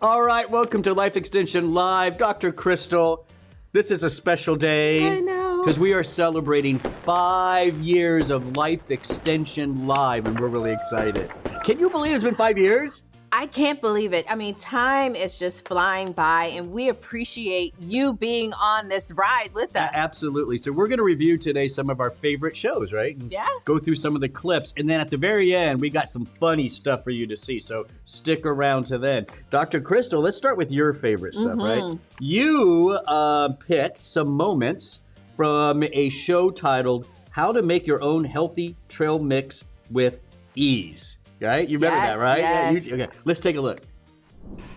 All right, welcome to Life Extension Live. Dr. Crystal, this is a special day. I know. Because we are celebrating 5 years of Life Extension Live, and we're really excited. Can you believe it's been 5 years? I can't believe it. I mean, time is just flying by, and we appreciate you being on this ride with us. Absolutely. So we're going to review today some of our favorite shows, right? And yes. Go through some of the clips. And then at the very end, we got some funny stuff for you to see. So stick around to then. Dr. Crystal, let's start with your favorite stuff, right? You picked some moments from a show titled How to Make Your Own Healthy Trail Mix with Ease. Right? You remember that, right? Yes. Yeah, okay, let's take a look.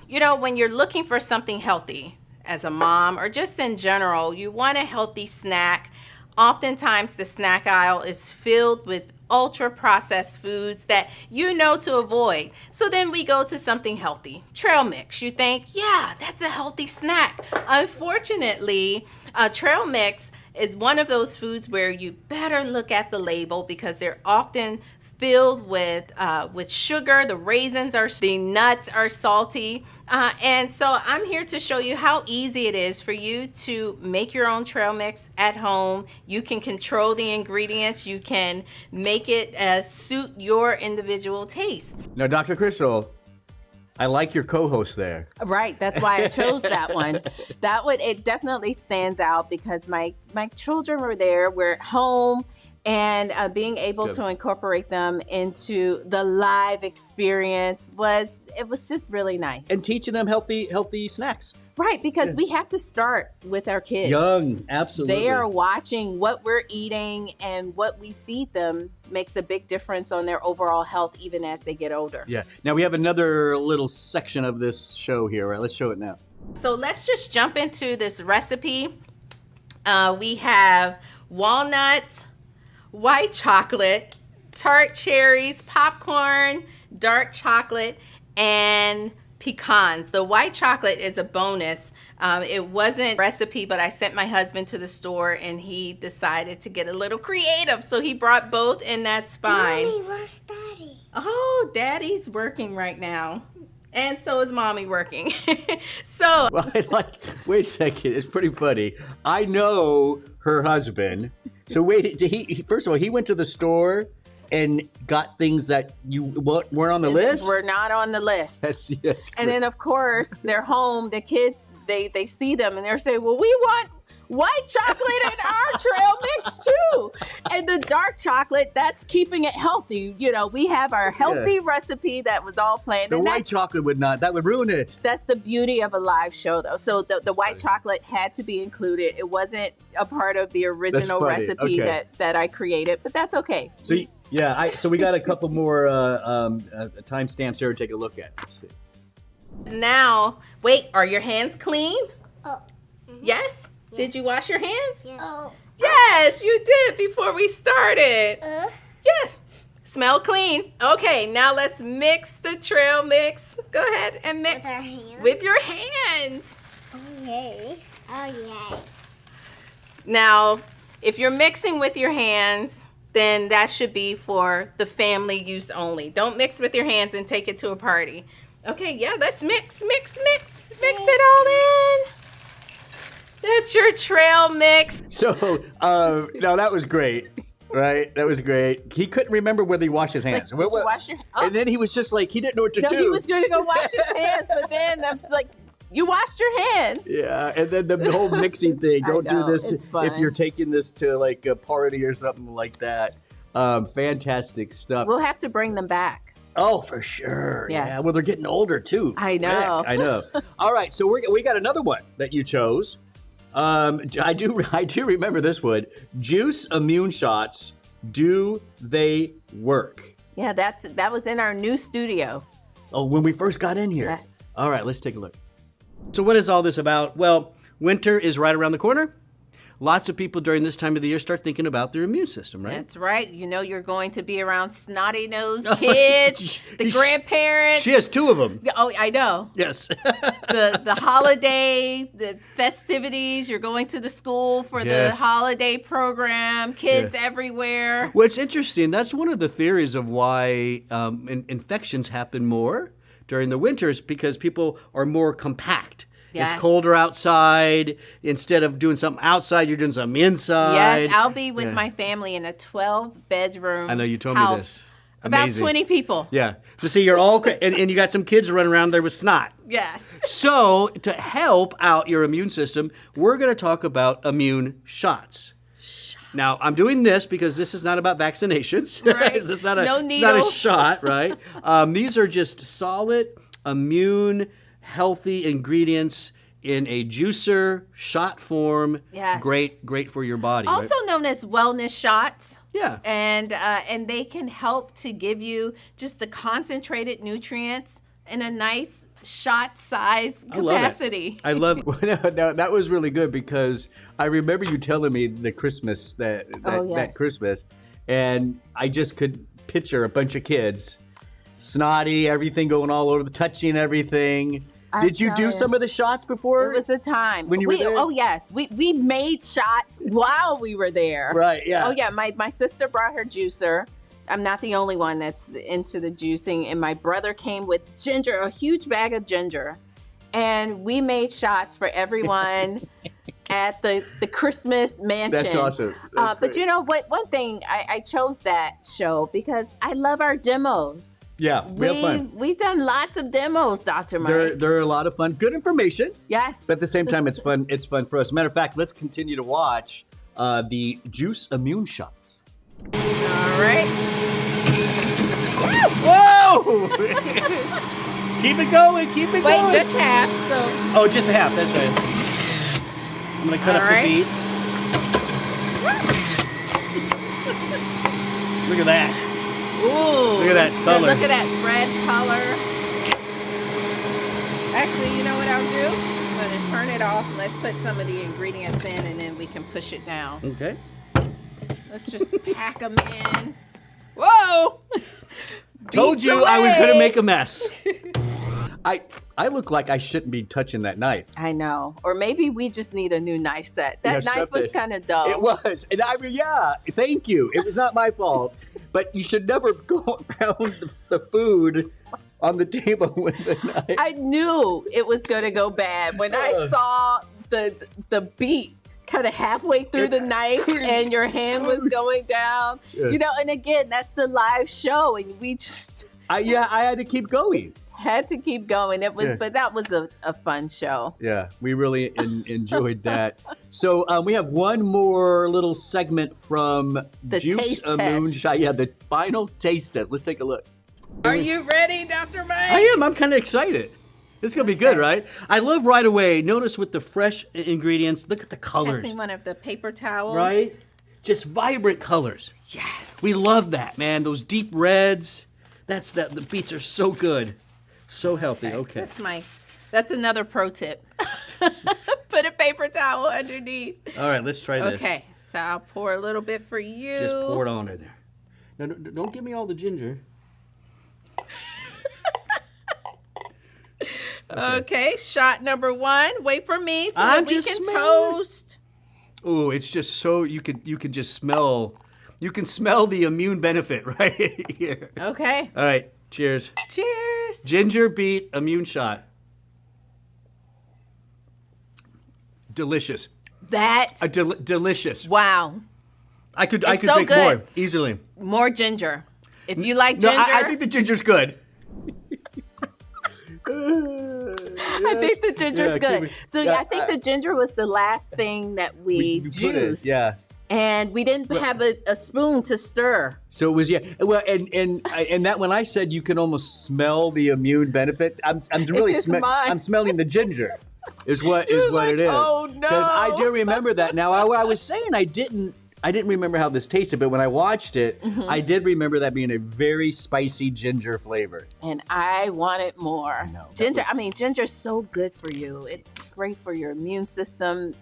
You know, when you're looking for something healthy as a mom or just in general, you want a healthy snack. Oftentimes the snack aisle is filled with ultra processed foods that you know to avoid. So then we go to something healthy. Trail mix. You think, yeah, that's a healthy snack. Unfortunately, trail mix is one of those foods where you better look at the label because they're often filled with sugar. The raisins the nuts are salty. And so I'm here to show you how easy it is for you to make your own trail mix at home. You can control the ingredients. You can make it suit your individual taste. Now, Dr. Crystal, I like your co-host there. Right, that's why I chose that one. It definitely stands out because my children were there. We're at home. And being able to incorporate them into the live experience was just really nice. And teaching them healthy snacks. Right, because we have to start with our kids. Young, absolutely. They are watching what we're eating, and what we feed them makes a big difference on their overall health even as they get older. Yeah. Now we have another little section of this show here, right? Let's show it now. So let's just jump into this recipe. We have walnuts, white chocolate, tart cherries, popcorn, dark chocolate, and pecans. The white chocolate is a bonus. It wasn't a recipe, but I sent my husband to the store and he decided to get a little creative. So he brought both, and that's fine. Mommy, where's Daddy? Oh, Daddy's working right now. And so is Mommy working. So. Well, wait a second. It's pretty funny. I know her husband. So wait, first of all, he went to the store and got things that weren't on the list? We're not on the list. That's and then, of course, they're home. The kids, they see them and they're saying, well, we want white chocolate in our trail mix too. And the dark chocolate, that's keeping it healthy. You know, we have our healthy recipe that was all planned. The white chocolate that would ruin it. That's the beauty of a live show though. So the white chocolate had to be included. It wasn't a part of the original recipe that I created, but that's okay. So so we got a couple more timestamps here to take a look at. Let's see. Now, wait, are your hands clean? Oh. Yes? Did you wash your hands? Yeah. Oh. Yes, you did before we started. Yes. Smell clean. Okay, now let's mix the trail mix. Go ahead and mix. With our hands? With your hands. Oh, yay. Oh, yay. Now, if you're mixing with your hands, then that should be for the family use only. Don't mix with your hands and take it to a party. Okay, yeah, let's mix. Mix it all in. That's your trail mix. So, no, that was great, right? That was great. He couldn't remember whether he washed his hands. Did you wash your And then he was just like, he didn't know what to do. No, he was going to go wash his hands, but then I'm like, you washed your hands. Yeah, and then the whole mixing thing. Don't do this if you're taking this to like a party or something like that. Fantastic stuff. We'll have to bring them back. Oh, for sure. Yes. Yeah, well, they're getting older too. I know. Heck, I know. All right, so we got another one that you chose. I do remember this one. Juice immune shots. Do they work? Yeah, that was in our new studio. Oh, when we first got in here. Yes. All right, let's take a look. So what is all this about? Well, winter is right around the corner. Lots of people during this time of the year start thinking about their immune system, right? That's right. You know you're going to be around snotty-nosed kids, the grandparents. She has two of them. Oh, I know. Yes. the holiday, the festivities. You're going to the school for the holiday program. Kids everywhere. Well, it's interesting. That's one of the theories of why infections happen more during the winters because people are more compact. Yes. It's colder outside. Instead of doing something outside, you're doing something inside. Yes, I'll be with my family in a 12-bedroom I know you told me house. this. About Amazing. 20 people. Yeah. So see, you're all and you got some kids running around there with snot. Yes. So to help out your immune system, we're going to talk about immune shots. Now, I'm doing this because this is not about vaccinations. Right. This is not a, No it's not a needles. shot, right? These are just solid, immune, healthy ingredients in a juicer, shot form. Yes. Great for your body. Also right? known as wellness shots. Yeah. And they can help to give you just the concentrated nutrients in a nice shot size capacity. I love it. No, that was really good because I remember you telling me the Christmas that Christmas, and I just could picture a bunch of kids, snotty, everything going all over, the touching everything. Did you do some of the shots before? It was a time. When you were there? Oh, yes. We made shots while we were there. Right, yeah. Oh, yeah. My sister brought her juicer. I'm not the only one that's into the juicing. And my brother came with ginger, a huge bag of ginger. And we made shots for everyone at the Christmas mansion. That's awesome. But you know what? One thing, I chose that show because I love our demos. Yeah, we have fun. We've done lots of demos, Dr. Mike. They're a lot of fun. Good information. Yes. But at the same time, it's fun. It's fun for us. Matter of fact, let's continue to watch the Juice Immune Shots. All right. Whoa! Keep it going. Keep it going. Wait, just half. So. Oh, just a half. That's right. I'm gonna cut All up right. the beets. Look at that. Ooh. Look at that looks color. good. Look at that red color. Actually, you know what I'll do? I'm going to turn it off. Let's put some of the ingredients in, and then we can push it down. Okay. Let's just pack them in. Whoa! Told Beats you I was gonna away. make a mess. I look like I shouldn't be touching that knife. I know. Or maybe we just need a new knife set. That Yeah, knife was something. kind of dull. It was, and I mean, yeah. Thank you. It was not my fault, but you should never go around the food on the table with the knife. I knew it was going to go bad when I saw the beat kind of halfway through the knife and your hand was going down. Yeah. You know, and again, that's the live show, and we just I had to keep going. had to keep going. It was, Yeah. but that was a fun show. Yeah, we really enjoyed that. So we have one more little segment from The Juice taste Immune test. Shot. Yeah, the final taste test. Let's take a look. Are you ready, Dr. Mike? I am. I'm kind of excited. It's gonna be good, right? I love right away. Notice with the fresh ingredients. Look at the Pass colors, me one of the paper towels. right? Just vibrant colors. Yes. We love that, man. Those deep reds. The beets are so good, so healthy. Okay. That's another pro tip. Put a paper towel underneath. All right, let's try this. Okay, so I'll pour a little bit for you. Just pour it on it. Now, don't give me all the ginger. Okay, shot number 1. Wait for me so I'm that we just can smelling it. toast. Oh, it's just so you could just smell. You can smell the immune benefit right here. Okay, All right, cheers. cheers. Ginger beet immune shot. Delicious. That, Delicious. wow, I could It's drink so good. more easily. more ginger. If you like No, ginger, I think the ginger's good. I think the ginger's Yeah, good. keep it- So yeah, I think the ginger was the last thing that we put it, juiced. yeah. And we didn't have a spoon to stir. So it was well, and that when I said you can almost smell the immune benefit, I'm really It's mine. I'm smelling the ginger. Is what like, it is. "Oh, no." Because I do remember that. Now I was saying I didn't remember how this tasted, but when I watched it, Mm-hmm. I did remember that being a very spicy ginger flavor. And I wanted more. know, that Ginger, was- ginger's so good for you. It's great for your immune system,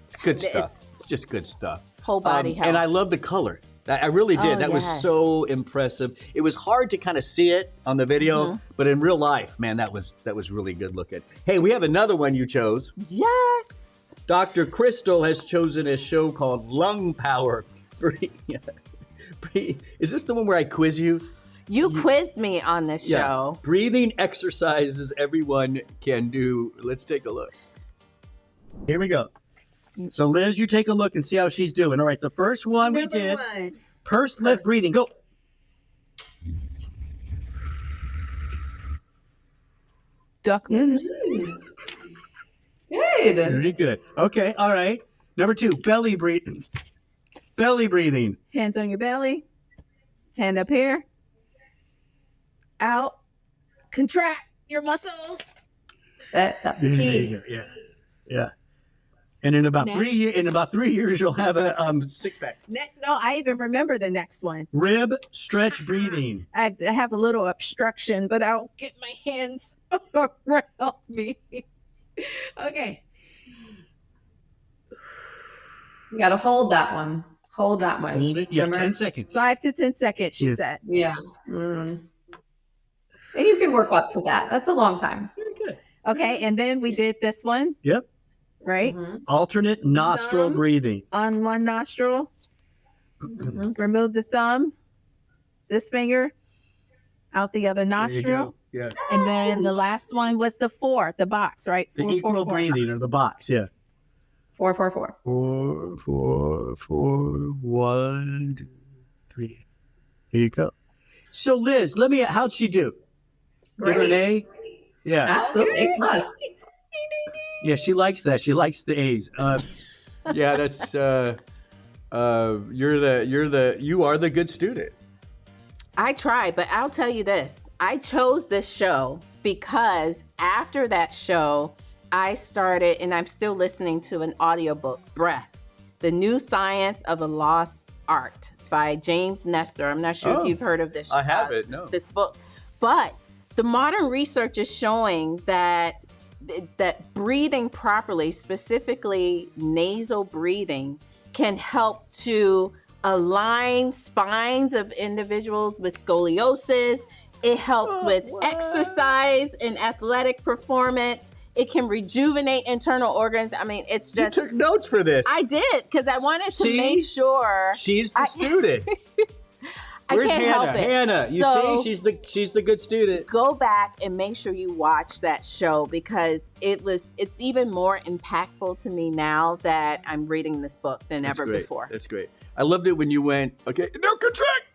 It's good stuff. It's- It's just good stuff. whole body health. And I love the color. I really did. Oh, That was yes. so impressive. It was hard to kind of see it on the video, Mm-hmm. but in real life, man, that was really good looking. Hey, we have another one you chose. Yes. Dr. Crystal has chosen a show called Lung Power. Is this the one where I quiz you? You quizzed me on this show. Breathing exercises everyone can do. Let's take a look. Here we go. So Liz, you take a look and see how she's doing. All right, the first one we did. Pursed lip breathing. Go. Duck lips. Good. Very good. Okay, all right. Number 2, belly breathing. Belly breathing. Hands on your belly. Hand up here. Out. Contract your muscles. That's key. Yeah. And in about 3 years, you'll have a 6-pack. Next, no, I even remember the next one. Rib stretch breathing. I have a little obstruction, but I'll get my hands around me. Okay. You got to hold that one. Hold that one. Hold it. Yeah, Remember? 10 seconds. 5 to 10 seconds, she said. Yeah. And you can work up to that. That's a long time. Very good. Okay, and then we did this one. Yep. Right? Alternate nostril Thumb. breathing. On one nostril. Remove the thumb. This finger. Out the other There you nostril. go. Yeah. And then the last one was the 4, the box, right? The 4, equal 4, 4. breathing or the box. Yeah. 4, 4, 4. 4, 4, 4, 1, 2, 3. Here you go. So Liz, how'd she do? Give her an A? Yeah. Absolutely. A+. Yeah, she likes that. She likes the A's. Yeah, that's you are the good student. I tried, but I'll tell you this. I chose this show because after that show, I started, and I'm still listening to an audiobook, Breath, The New Science of a Lost Art by James Nestor. I'm not sure if you've heard of this. I haven't, no. This book. But the modern research is showing that breathing properly, specifically nasal breathing, can help to align spines of individuals with scoliosis. It helps with exercise and athletic performance. It can rejuvenate internal organs. I mean, it's just... You took notes for this. I did, because I wanted to make sure... She's the student. I Where's can't Hannah? help it. Hannah, you So- see, she's the good student. Go back and make sure you watch that show, because it's even more impactful to me now that I'm reading this book than That's ever great. before. That's great. I loved it when you went, okay, no contract.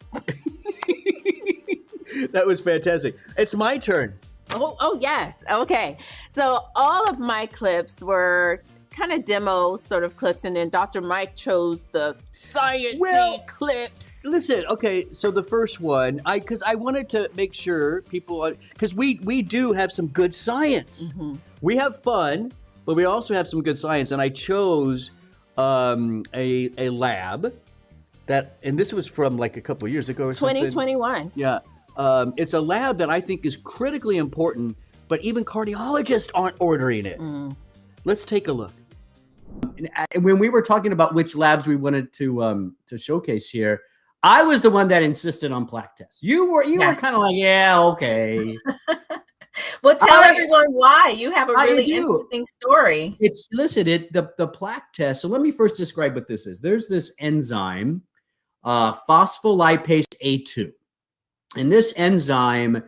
That was fantastic. It's my turn. Oh yes. Okay. So all of my clips were kind of demo sort of clips, and then Dr. Mike chose the science-y clips. Listen, okay, so the first one, because I wanted to make sure people, because we do have some good science. Mm-hmm. We have fun, but we also have some good science, and I chose a lab that, and this was from like a couple of years ago or something. 2021. Yeah. It's a lab that I think is critically important, but even cardiologists aren't ordering it. Let's take a look. And when we were talking about which labs we wanted to showcase here, I was the one that insisted on plaque tests. You were kind of like, yeah, okay. Well, tell everyone why. You have a really interesting story. The plaque test. So let me first describe what this is. There's this enzyme, phospholipase A2. And this enzyme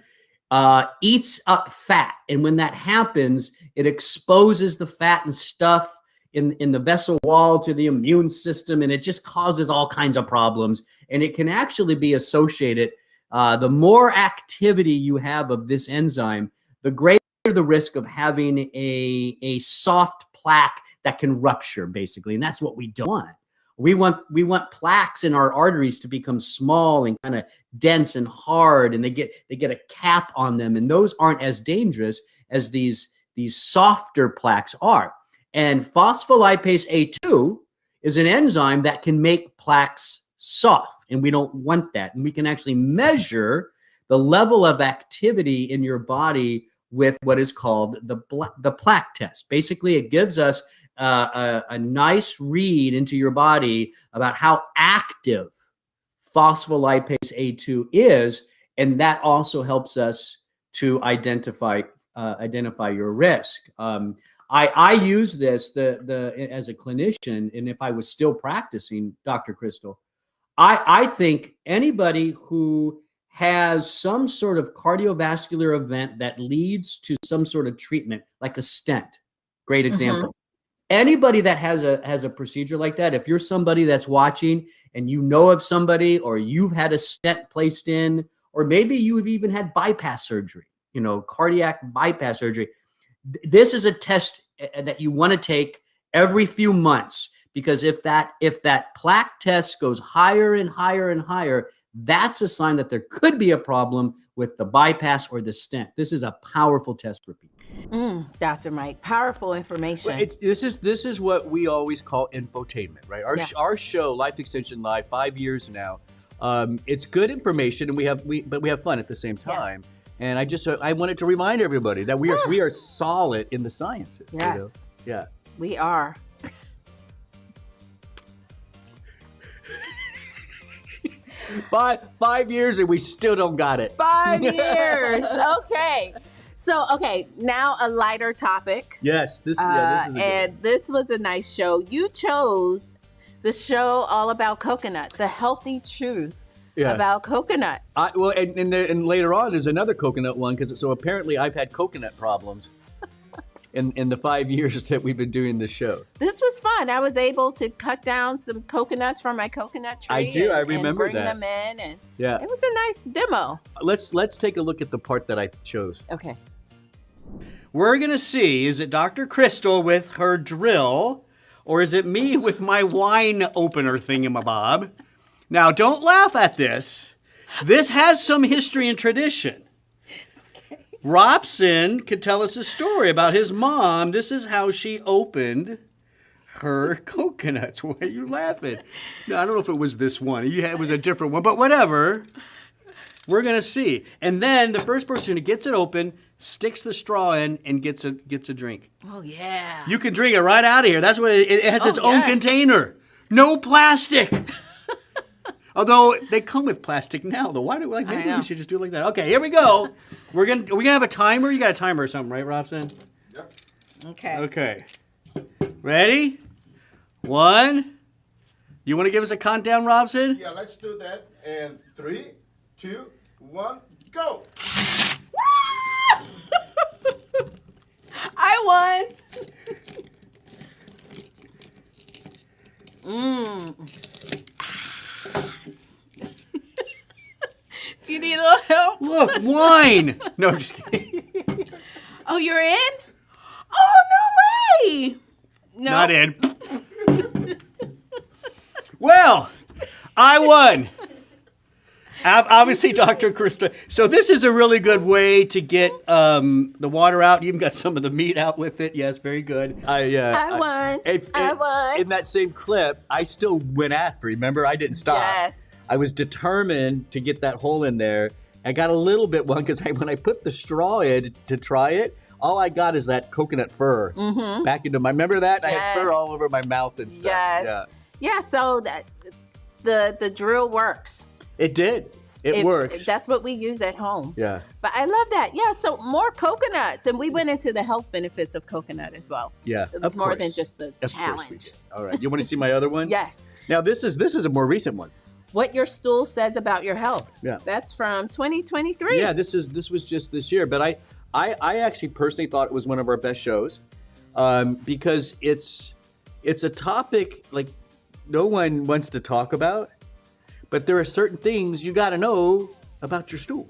eats up fat. And when that happens, it exposes the fat and stuff in the vessel wall to the immune system, and it just causes all kinds of problems. And it can actually be associated. The more activity you have of this enzyme, the greater the risk of having a soft plaque that can rupture, basically. And that's what we don't want. We want plaques in our arteries to become small and kind of dense and hard, and they get a cap on them, and those aren't as dangerous as these softer plaques are. And phospholipase A2 is an enzyme that can make plaques soft, and we don't want that. And we can actually measure the level of activity in your body with what is called the plaque test. Basically, it gives us a nice read into your body about how active phospholipase A2 is, and that also helps us to identify your risk. I use this as a clinician, and if I was still practicing, Dr. Crystal, I think anybody who has some sort of cardiovascular event that leads to some sort of treatment, like a stent. Great example. Anybody that has a procedure like that, if you're somebody that's watching and you know of somebody, or you've had a stent placed in, or maybe you've even had bypass surgery, cardiac bypass surgery, this is a test that you want to take every few months, because if that plaque test goes higher and higher and higher, that's a sign that there could be a problem with the bypass or the stent. This is a powerful test for people. Dr. Mike, powerful information. Well, this is what we always call infotainment, right? Our show, Life Extension Live, 5 years now. It's good information, and we have fun at the same time. And I wanted to remind everybody that we are solid in the sciences. Yes. Yeah. We are. Five years and we still don't got it. 5 years. Okay. So, now a lighter topic. Yes, this was a nice show. You chose the show all about coconut, the healthy truth about coconuts. And later on is another coconut one, because so apparently I've had coconut problems in the 5 years that we've been doing this show. This was fun. I was able to cut down some coconuts from my coconut tree. I remember and bring that. them in, and it was a nice demo. Let's take a look at the part that I chose. Okay. We're gonna see, is it Dr. Crystal with her drill, or is it me with my wine opener thingamabob? Now, don't laugh at this. This has some history and tradition. Robson could tell us a story about his mom. This is how she opened her coconuts. Why are you laughing? No, I don't know if it was this one. It was a different one, but whatever. We're going to see. And then the first person who gets it open sticks the straw in and gets a drink. Oh, yeah. You can drink it right out of here. That's what it has its own container. No plastic. Although they come with plastic now, though. Why do maybe we should just do it like that? Okay, here we go. We're gonna have a timer. You got a timer or something, right, Robson? Yep. Okay. Okay. Ready? 1. You want to give us a countdown, Robson? Yeah, let's do that. And 3, 2, 1, go. I won. Do you need a little help? Look, wine. No, I'm just kidding. Oh, you're in? Oh, no way. No. Not in. Well, I won. Obviously, Dr. Crystal. So this is a really good way to get the water out. You even got some of the meat out with it. Yes, very good. I won. I won. In that same clip, I still went after. Remember, I didn't stop. Yes. I was determined to get that hole in there. I got a little bit one because when I put the straw in to try it, all I got is that coconut fur back into my. Remember that? Yes. I had fur all over my mouth and stuff. Yes. Yeah. So that the drill works. It did. It works. That's what we use at home. Yeah. But I love that. Yeah. So more coconuts, and we went into the health benefits of coconut as well. Yeah. It was more than just the challenge. All right. You want to see my other one? Yes. Now this is a more recent one. What your stool says about your health. Yeah. That's from 2023. Yeah. This was just this year, but I actually personally thought it was one of our best shows, because it's a topic like no one wants to talk about. But there are certain things you got to know about your stool.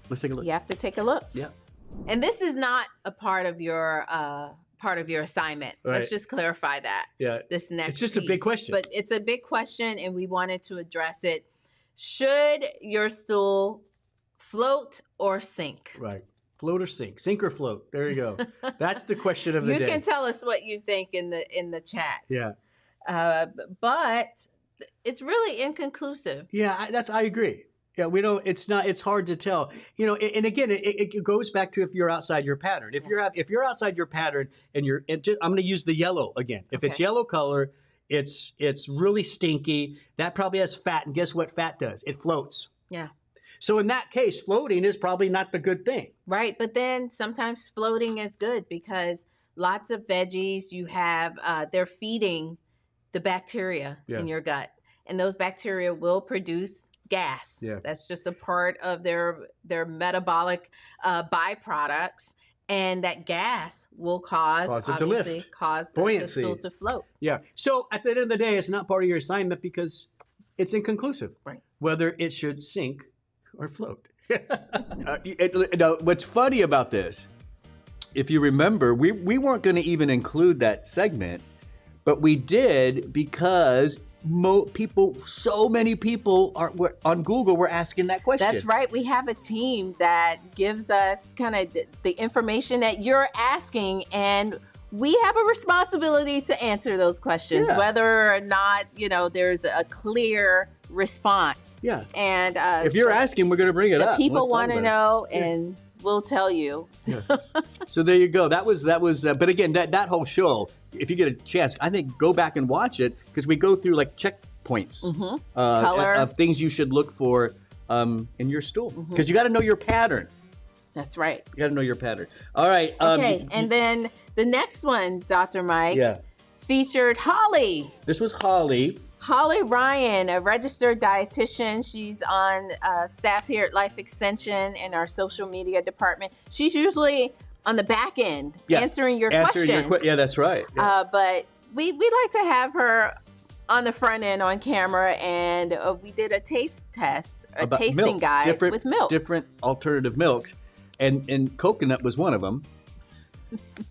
Let's take a look. You have to take a look. Yeah. And this is not a part of your assignment. Right. Let's just clarify that. Yeah. This next It's just a piece. big question. But it's a big question, and we wanted to address it. Should your stool float or sink? Right. Float or sink? Sink or float? There you go. That's the question of the day. You can tell us what you think in the chat. Yeah. But it's really inconclusive. Yeah, I agree. Yeah, we don't. It's hard to tell. And again, it goes back to if you're outside your pattern. If you're outside your pattern and I'm going to use the yellow again. If it's yellow color, it's really stinky. That probably has fat, and guess what fat does? It floats. Yeah. So in that case, floating is probably not the good thing. Right, but then sometimes floating is good because lots of veggies you have, they're feeding the bacteria in your gut, and those bacteria will produce gas. Yeah. That's just a part of their metabolic byproducts. And that gas will cause it to lift. the Buoyancy. stool to float. Yeah. So at the end of the day, it's not part of your assignment because it's inconclusive. Right. Whether it should sink or float. What's funny about this, if you remember, we weren't going to even include that segment, but we did because so many people were on Google were asking that question. That's right. We have a team that gives us kind of the information that you're asking, and we have a responsibility to answer those questions, whether or not, there's a clear response. Yeah. And if you're asking, we're going to bring it up. People want to know, and we'll tell you. So there you go. That was. But again, that whole show, if you get a chance, I think go back and watch it because we go through like checkpoints Color of things you should look for in your stool because you got to know your pattern. That's right. You got to know your pattern. All right. Okay. And then the next one, Dr. Mike, featured Holly. This was Holly. Holly Ryan, a registered dietitian. She's on staff here at Life Extension in our social media department. She's usually on the back end answering your questions. Yeah, that's right. Yeah. But we like to have her on the front end on camera, and we did a taste test, About tasting milk. guide with milk. Different alternative milks, and coconut was one of them.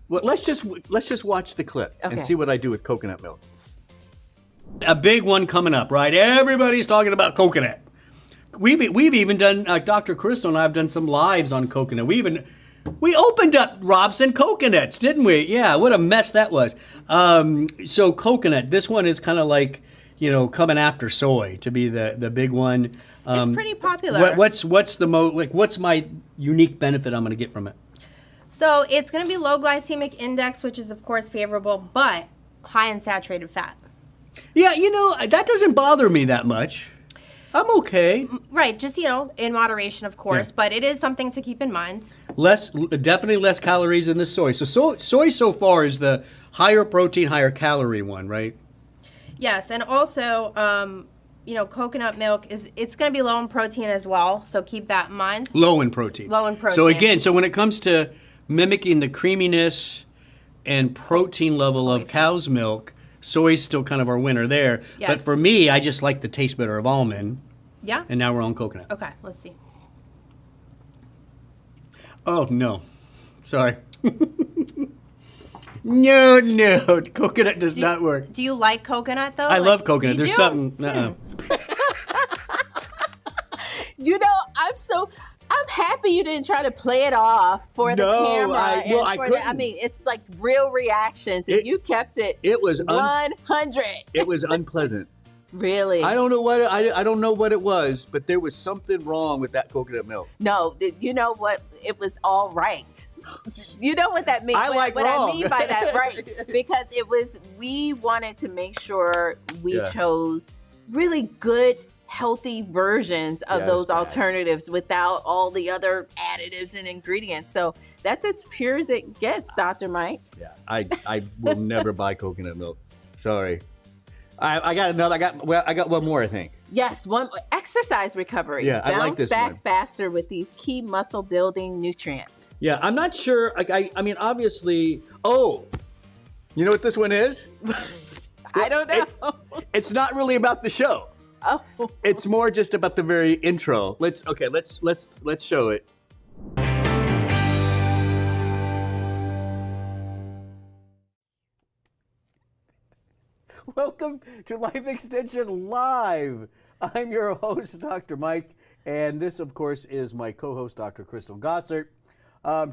Well, let's just watch the clip and see what I do with coconut milk. A big one coming up, right? Everybody's talking about coconut. We've even done, Dr. Crystal and I have done some lives on coconut. We opened up Robson coconuts, didn't we? Yeah, what a mess that was. So coconut, this one is kind of like, coming after soy to be the big one. It's pretty popular. What's my unique benefit I'm going to get from it? So it's going to be low glycemic index, which is of course favorable, but high in saturated fat. Yeah, that doesn't bother me that much. I'm okay. Right, just, in moderation, of course, but it is something to keep in mind. Definitely less calories in the soy. So soy so far is the higher protein, higher calorie one, right? Yes, and also, coconut milk it's going to be low in protein as well, so keep that in mind. Low in protein. So again, when it comes to mimicking the creaminess and protein level of cow's milk, soy's still kind of our winner there. Yes. But for me, I just like the taste better of almond. Yeah. And now we're on coconut. Okay, let's see. Oh, no. Sorry. No. Coconut does not work. Do you like coconut, though? I love coconut. There's do? something... I'm happy you didn't try to play it off for the camera. I couldn't. It's like real reactions, and you kept it. It was 100. It was unpleasant. Really? I don't know what it was, but there was something wrong with that coconut milk. No, you know what? It was all right. You know what that means? I mean by that, right? Because we wanted to make sure we chose really good, healthy versions of those alternatives without all the other additives and ingredients. So that's as pure as it gets, Dr. Mike. Yeah, I will never buy coconut milk. Sorry. I got one more, I think. Yes, one exercise recovery. Yeah, I like this one. Bounce back faster with these key muscle building nutrients. Yeah, I'm not sure. I mean, obviously. Oh, you know what this one is? I don't know. It's not really about the show. Oh, it's more just about the very intro. Let's show it. Welcome to Life Extension Live. I'm your host, Dr. Mike, and this, of course, is my co-host, Dr. Crystal Gossert.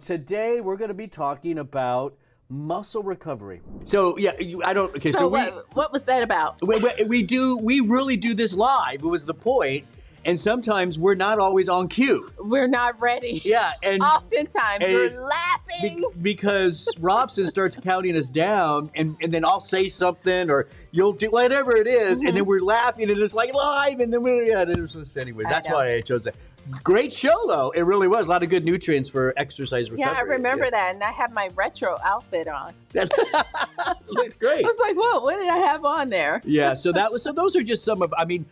Today, we're going to be talking about muscle recovery. So, yeah, I don't. Okay, so what was that about? We really do this live. It was the point. And sometimes we're not always on cue. We're not ready. Yeah, and oftentimes we're laughing because Robson starts counting us down, and then I'll say something, or you'll do whatever it is, and then we're laughing, and it's like live, and then anyway. That's why I chose that. Great show, though. It really was. A lot of good nutrients for exercise recovery. Yeah, I remember that, and I had my retro outfit on. Looked great. I was like, whoa, what did I have on there? Yeah, so those are just some of. I mean,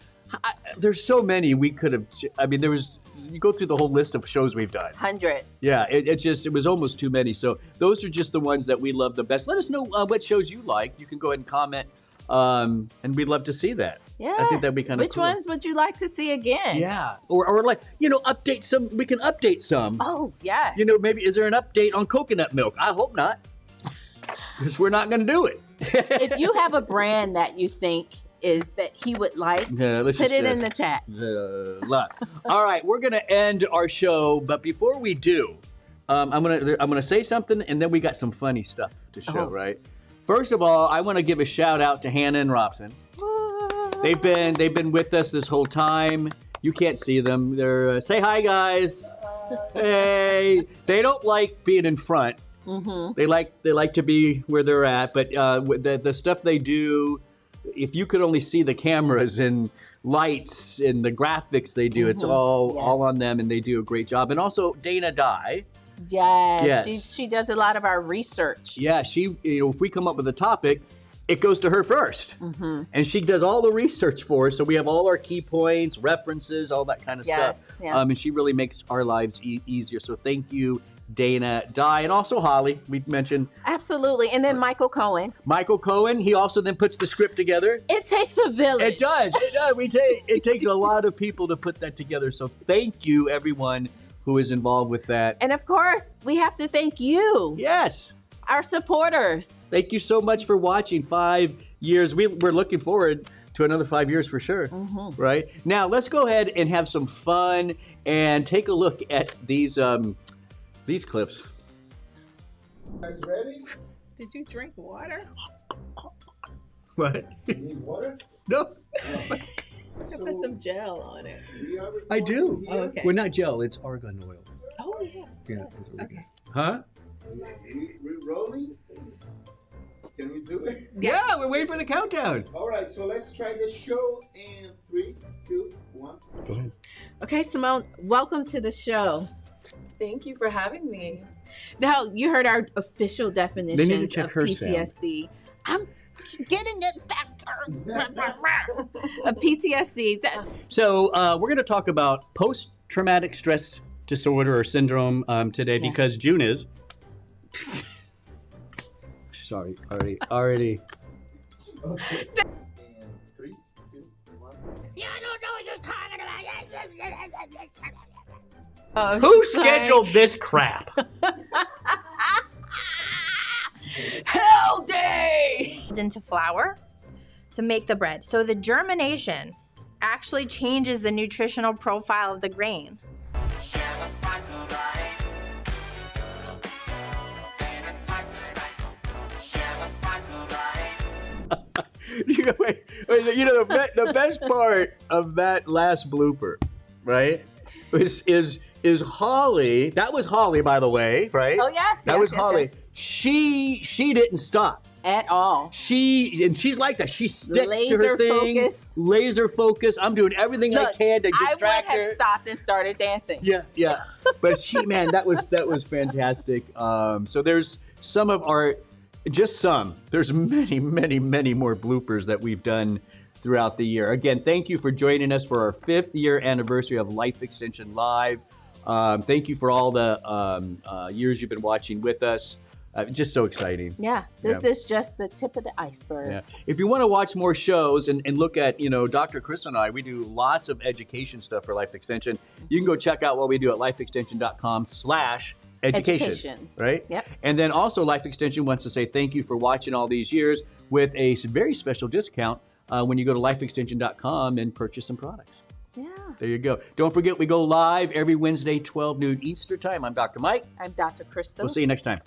There's so many we could have. I mean, you go through the whole list of shows we've done. Hundreds. Yeah, it was almost too many. So those are just the ones that we love the best. Let us know what shows you like. You can go ahead and comment, and we'd love to see that. Yes. I think that'd be kind of Which cool. ones would you like to see again? Yeah, or like update some. We can update some. Oh, yes. Maybe is there an update on coconut milk? I hope not, because we're not going to do it. If you have a brand that you think is that he would like, let's put just, it in the chat. All right, we're gonna end our show, but before we do, I'm gonna say something, and then we got some funny stuff to show. Right. First of all, I want to give a shout out to Hannah and Robson. They've been with us this whole time. You can't see them. They're say hi, guys. Hey. They don't like being in front. Mm-hmm. They like to be where they're at, but the stuff they do. If you could only see the cameras and lights and the graphics they do, it's all on them, and they do a great job. And also Dana Dye. Yes. She does a lot of our research. Yeah, she if we come up with a topic, it goes to her first, and she does all the research for us. So we have all our key points, references, all that kind of stuff. Yeah. And she really makes our lives easier. So thank you, Dana Dye, and also Holly. We mentioned Absolutely, and then Michael Cohen. Michael Cohen. He also then puts the script together. It takes a village. It does. It takes a lot of people to put that together. So thank you, everyone who is involved with that. And of course, we have to thank you, Yes. our supporters. Thank you so much for watching 5 years. We're looking forward to another 5 years for sure. Right? Now, let's go ahead and have some fun and take a look at these clips. Guys ready? Did you drink water? What? You need water? No, I can put some gel on it. We are I do. recording here. Okay. We're not gel, it's argan oil. Oh, yeah. Yeah. It's argan. Okay. Huh? We're rolling. Can we do it? Yeah, we're waiting for the countdown. All right, so let's try the show in 3, 2, 1. Go ahead. Okay, Simone, welcome to the show. Thank you for having me. Now, you heard our official definitions check of her PTSD. I'm getting it back to a PTSD. So we're going to talk about post-traumatic stress disorder or syndrome today because June is. Sorry, already. Okay. And 3, 2, 1. Oh, Who sorry. scheduled this crap? Hell day! Into flour to make the bread. So the germination actually changes the nutritional profile of the grain. Wait, the best part of that last blooper, right, is Holly. That was Holly, by the way, right? Oh, yes. That yes, was yes, Holly. yes. She didn't stop. At all. She's like that. She sticks to Laser her thing. focused. Laser focused. I'm doing everything I Look, can to I would distract have her. stopped and started dancing. Yeah. But that was fantastic. So there's some of our, just some. There's many more bloopers that we've done throughout the year. Again, thank you for joining us for our 5th year anniversary of Life Extension Live. Thank you for all the years you've been watching with us. Just so exciting. Yeah, this is just the tip of the iceberg. Yeah. If you want to watch more shows and look at, Dr. Chris and I, we do lots of education stuff for Life Extension. You can go check out what we do at lifeextension.com/education. Right? Yep. And then also Life Extension wants to say thank you for watching all these years with a very special discount when you go to lifeextension.com and purchase some products. Yeah. There you go. Don't forget, we go live every Wednesday, 12 noon Eastern time. I'm Dr. Mike. I'm Dr. Crystal. We'll see you next time.